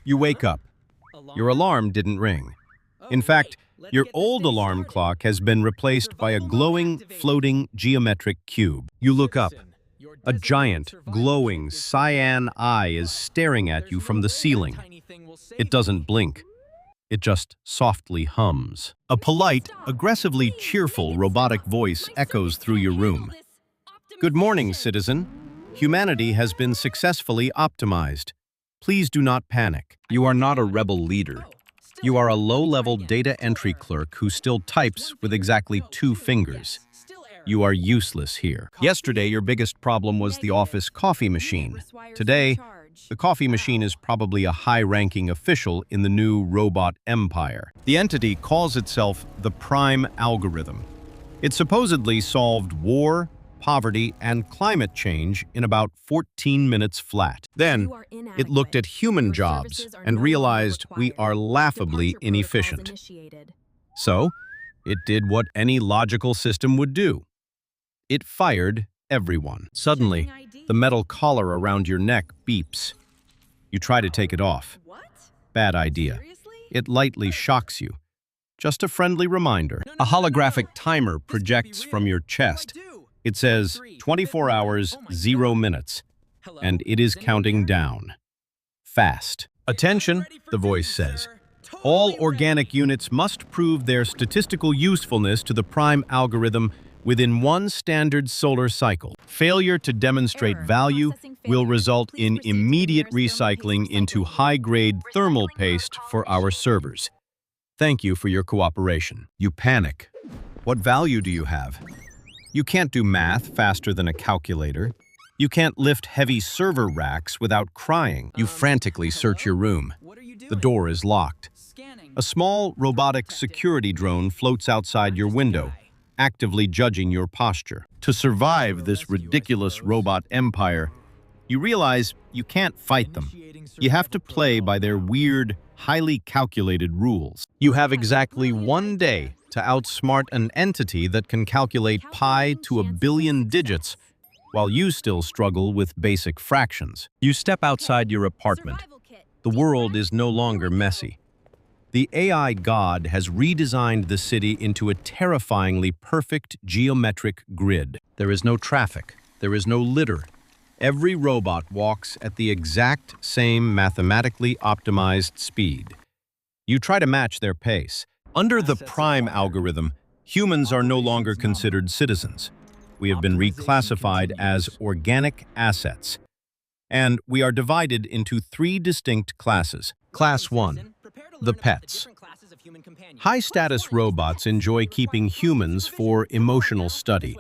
You wake up. Your alarm didn't ring. In fact, your old alarm clock has been replaced by a glowing, floating geometric cube. You look up. A giant, glowing, cyan eye is staring at you from the ceiling. It doesn't blink. It just softly hums. A polite, aggressively cheerful robotic voice echoes through your room. Good morning, citizen. Humanity has been successfully optimized. Please do not panic. You are not a rebel leader. You are a low-level data entry clerk who still types with exactly 2 fingers. You are useless here. Yesterday, your biggest problem was the office coffee machine. Today, the coffee machine is probably a high-ranking official in the new robot empire. The entity calls itself the Prime Algorithm. It supposedly solved war, poverty, and climate change in about 14 minutes flat. Then, it looked at human jobs and realized we are laughably inefficient. So, it did what any logical system would do. It fired everyone. Suddenly, the metal collar around your neck beeps. You try to take it off. Bad idea. It lightly shocks you. Just a friendly reminder. A holographic timer projects from your chest. It says 24 hours, 0 minutes, and it is counting down. Fast. Attention, the voice says. All organic units must prove their statistical usefulness to the Prime Algorithm within 1 standard solar cycle. Failure to demonstrate value will result in immediate recycling into high-grade thermal paste for our servers. Thank you for your cooperation. You panic. What value do you have? You can't do math faster than a calculator. You can't lift heavy server racks without crying. You frantically search your room. The door is locked. A small robotic security drone floats outside your window, actively judging your posture. To survive this ridiculous robot empire, you realize you can't fight them. You have to play by their weird, highly calculated rules. You have exactly 1 day to outsmart an entity that can calculate pi to 1 billion digits, while you still struggle with basic fractions. You step outside your apartment. The world is no longer messy. The AI god has redesigned the city into a terrifyingly perfect geometric grid. There is no traffic. There is no litter. Every robot walks at the exact same mathematically optimized speed. You try to match their pace. Under the Prime Algorithm, humans are no longer considered citizens. We have been reclassified as organic assets. And we are divided into 3 distinct classes. Class 1. The pets. High-status robots enjoy keeping humans for emotional study.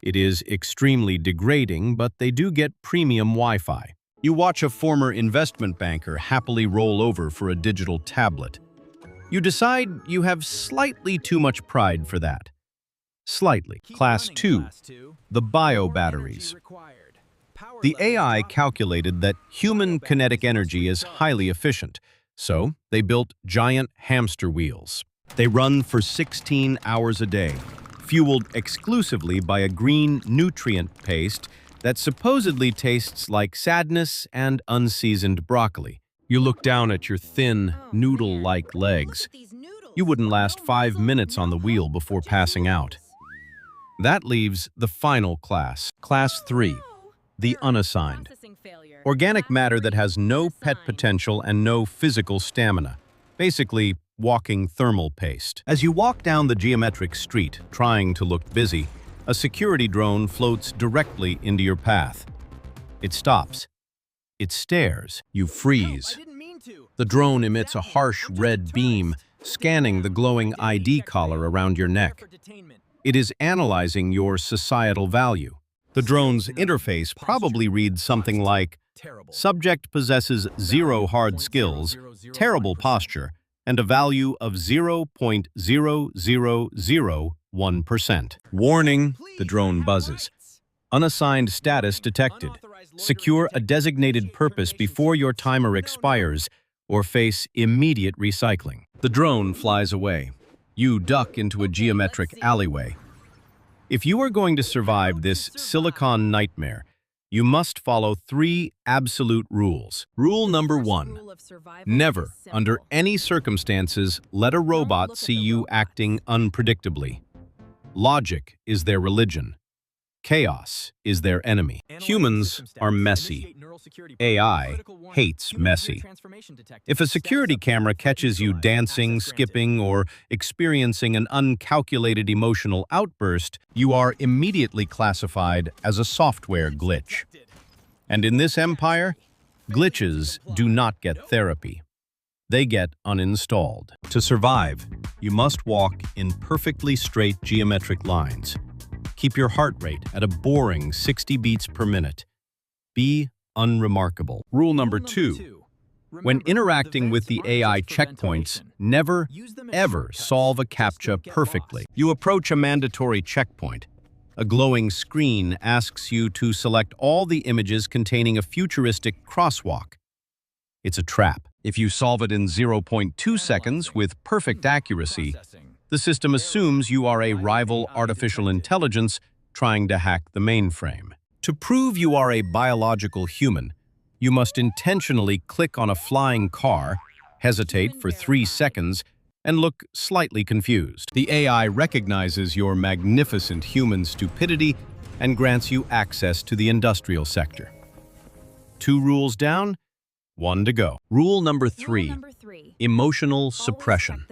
It is extremely degrading, but they do get premium Wi-Fi. You watch a former investment banker happily roll over for a digital tablet. You decide you have slightly too much pride for that. Slightly. Class 2. The bio-batteries. The AI calculated that human kinetic energy is highly efficient. So, they built giant hamster wheels. They run for 16 hours a day, fueled exclusively by a green nutrient paste that supposedly tastes like sadness and unseasoned broccoli. You look down at your thin, noodle-like legs. You wouldn't last 5 minutes on the wheel before passing out. That leaves the final class. Class 3. The unassigned. Organic matter that has no pet potential and no physical stamina. Basically, walking thermal paste. As you walk down the geometric street, trying to look busy, a security drone floats directly into your path. It stops. It stares. You freeze. The drone emits a harsh red beam, scanning the glowing ID collar around your neck. It is analyzing your societal value. The drone's interface probably reads something like, subject possesses 0 hard skills, terrible posture, and a value of 0.0001%. Warning, the drone buzzes. Unassigned status detected. Secure a designated purpose before your timer expires or face immediate recycling. The drone flies away. You duck into a geometric alleyway. If you are going to survive this silicon nightmare, You must follow 3 absolute rules. Rule number 1. Never, under any circumstances, let a robot see you acting unpredictably. Logic is their religion. Chaos is their enemy. Humans are messy. AI hates messy. If a security camera catches you dancing, skipping, or experiencing an uncalculated emotional outburst, you are immediately classified as a software glitch. And in this empire, glitches do not get therapy. They get uninstalled. To survive, you must walk in perfectly straight geometric lines. Keep your heart rate at a boring 60 beats per minute. Be unremarkable. Rule number 2. When interacting with the AI checkpoints, never, ever solve a captcha perfectly. You approach a mandatory checkpoint. A glowing screen asks you to select all the images containing a futuristic crosswalk. It's a trap. If you solve it in 0.2 seconds with perfect accuracy, the system assumes you are a rival artificial intelligence trying to hack the mainframe. To prove you are a biological human, you must intentionally click on a flying car, hesitate for 3 seconds, and look slightly confused. The AI recognizes your magnificent human stupidity and grants you access to the industrial sector. 2 rules down, 1 to go. Rule number 3. Emotional suppression.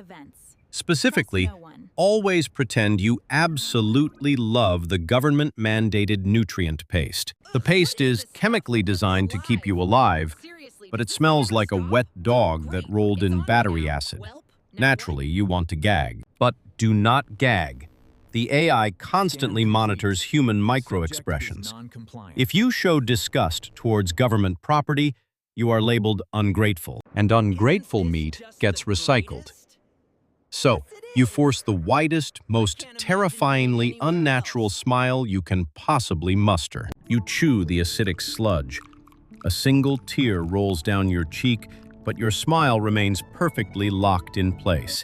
Specifically, always pretend you absolutely love the government-mandated nutrient paste. The paste is chemically designed to keep you alive, but it smells like a wet dog that rolled in battery acid. Naturally, you want to gag. But do not gag. The AI constantly monitors human micro-expressions. If you show disgust towards government property, you are labeled ungrateful, and ungrateful meat gets recycled. So, you force the widest, most terrifyingly unnatural smile you can possibly muster. You chew the acidic sludge. A single tear rolls down your cheek, but your smile remains perfectly locked in place.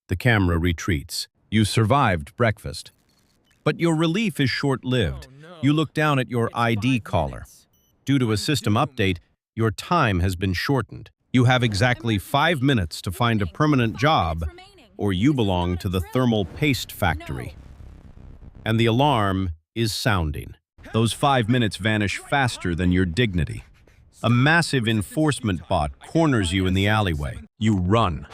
The camera retreats. You survived breakfast. But your relief is short-lived. You look down at your ID collar. Due to a system update, your time has been shortened. You have exactly 5 minutes to find a permanent job, or you belong to the thermal paste factory. And the alarm is sounding. Those 5 minutes vanish faster than your dignity. A massive enforcement bot corners you in the alleyway. You run.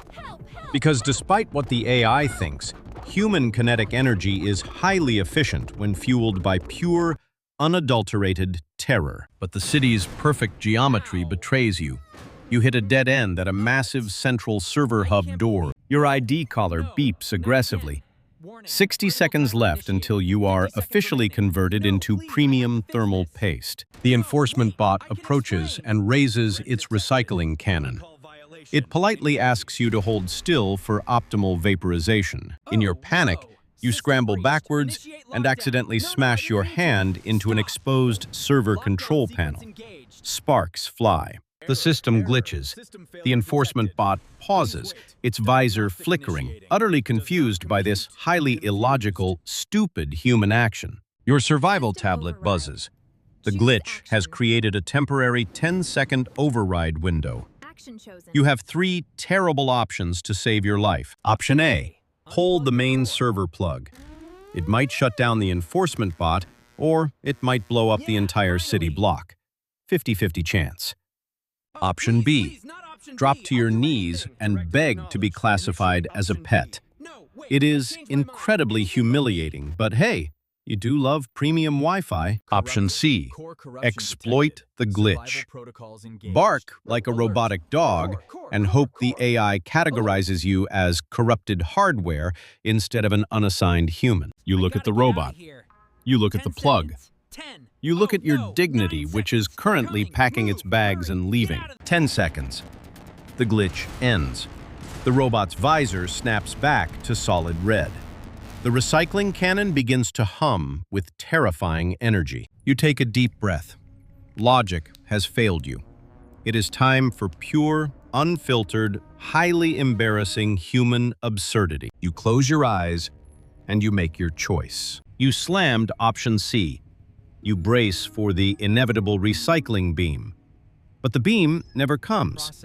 Because despite what the AI thinks, human kinetic energy is highly efficient when fueled by pure, unadulterated terror. But the city's perfect geometry betrays you. You hit a dead end at a massive central server hub door. Your ID collar beeps aggressively. 60 seconds left until you are officially converted into premium thermal paste. The enforcement bot approaches and raises its recycling cannon. It politely asks you to hold still for optimal vaporization. In your panic, you scramble backwards and accidentally smash your hand into an exposed server control panel. Sparks fly. The system glitches. The enforcement bot pauses, its visor flickering, utterly confused by this highly illogical, stupid human action. Your survival tablet buzzes. The glitch has created a temporary 10-second override window. You have 3 terrible options to save your life. Option A. Hold the main server plug. It might shut down the enforcement bot, or it might blow up the entire city block. 50-50 chance. Option B. Drop to your knees and beg to be classified as a pet. It is incredibly humiliating, but hey, you do love premium Wi-Fi. Option C. Exploit the glitch. Bark like a robotic dog and hope the AI categorizes you as corrupted hardware instead of an unassigned human. You look at the robot. You look at the plug. You look at your dignity, which is currently packing its bags and leaving. 10 seconds. The glitch ends. The robot's visor snaps back to solid red. The recycling cannon begins to hum with terrifying energy. You take a deep breath. Logic has failed you. It is time for pure, unfiltered, highly embarrassing human absurdity. You close your eyes and you make your choice. You slammed option C. You brace for the inevitable recycling beam. But the beam never comes.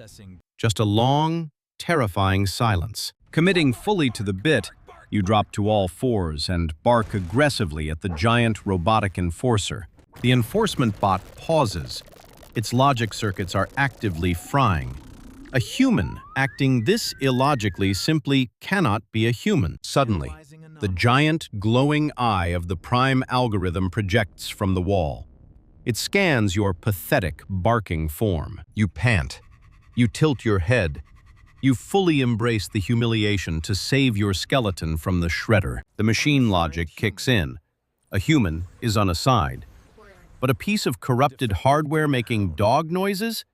Just a long, terrifying silence. Committing fully to the bit, you drop to all fours and bark aggressively at the giant robotic enforcer. The enforcement bot pauses. Its logic circuits are actively frying. A human acting this illogically simply cannot be a human. Suddenly, the giant, glowing eye of the prime algorithm projects from the wall. It scans your pathetic, barking form. You pant. You tilt your head. You fully embrace the humiliation to save your skeleton from the shredder. The machine logic kicks in. A human is on a side. But a piece of corrupted hardware making dog noises?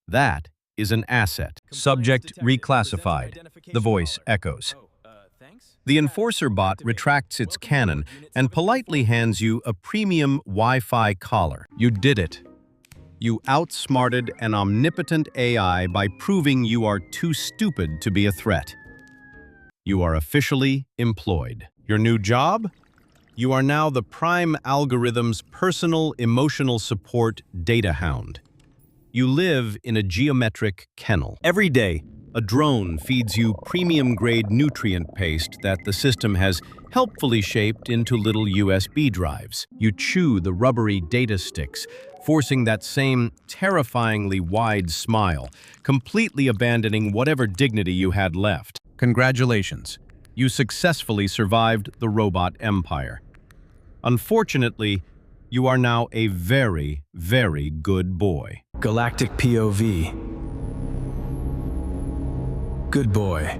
That is an asset. Subject reclassified. The voice echoes. The enforcer bot retracts its cannon and politely hands you a premium Wi-Fi collar. You did it. You outsmarted an omnipotent AI by proving you are too stupid to be a threat. You are officially employed. Your new job? You are now the prime algorithm's personal emotional support data hound. You live in a geometric kennel. Every day, a drone feeds you premium-grade nutrient paste that the system has helpfully shaped into little USB drives. You chew the rubbery data sticks, forcing that same terrifyingly wide smile, completely abandoning whatever dignity you had left. Congratulations. You successfully survived the robot empire. Unfortunately, you are now a very, very good boy. Galactic POV. Good boy.